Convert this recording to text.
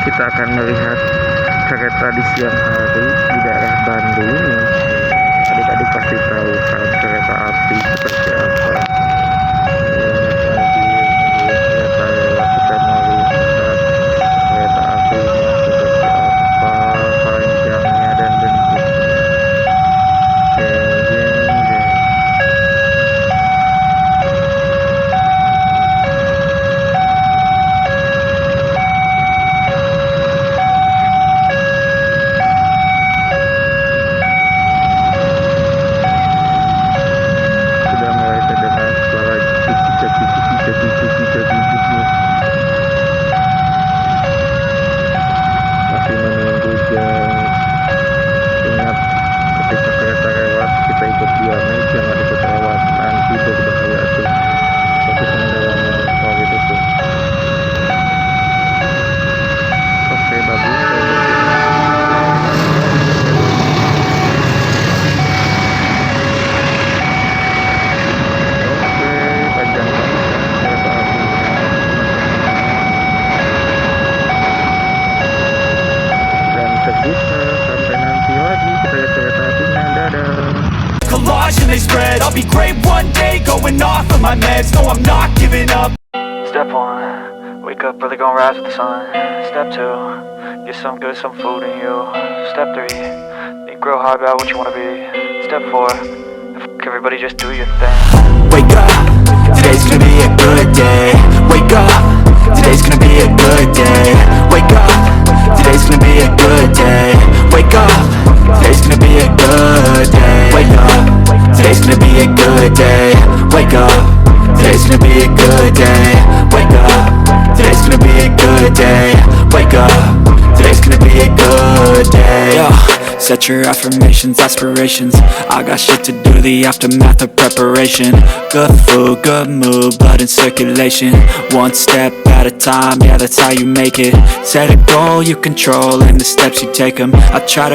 kita akan melihat kereta di siang hari di daerah Bandung. Adik-adik pasti tahu kan kereta api seperti apa. Kereta lewat, kita mau lihat kereta apinya seperti apa, panjangnya dan bentuknya. Jeng, jeng, jeng. Sudah mulai terdengar suara cicit-cicit-cicit-cicit-cicit-cicit. Masih menunggu jam. Ingat, ketika kereta lewat kita ikut dia, naik jangan ikut lewat, nanti berbahaya tuh. Fokus mendalamnya soal itu tuh. Oke, bagus. Oke, panjang banget kan kereta apinya. Dan terbuka sampai nanti lagi kita lihat kereta apinya. Dadah. Collage and they spread. I'll be great one day, going off of my meds. No, I'm not giving up. Step 1, wake up early, gonna rise with the sun. Step 2, get some good, some food in you. Step 3, think real hard about what you wanna be. Step 4, everybody just do your thing. Wake up, today's gonna be a good day. Wake up, today's gonna be a good day. Wake up, today's gonna be a good day. Wake up, today's gonna be a good day. Wake up, today's gonna be a good day. Wake up, today's gonna be a good day. Wake up, today's gonna be a good day. Wake up, today's gonna be a good day. Yo, set your affirmations, aspirations. I got shit to do, the aftermath of preparation. Good food, good mood, blood in circulation. One step at a time, yeah, that's how you make it. Set a goal you control, and the steps you take them. I try to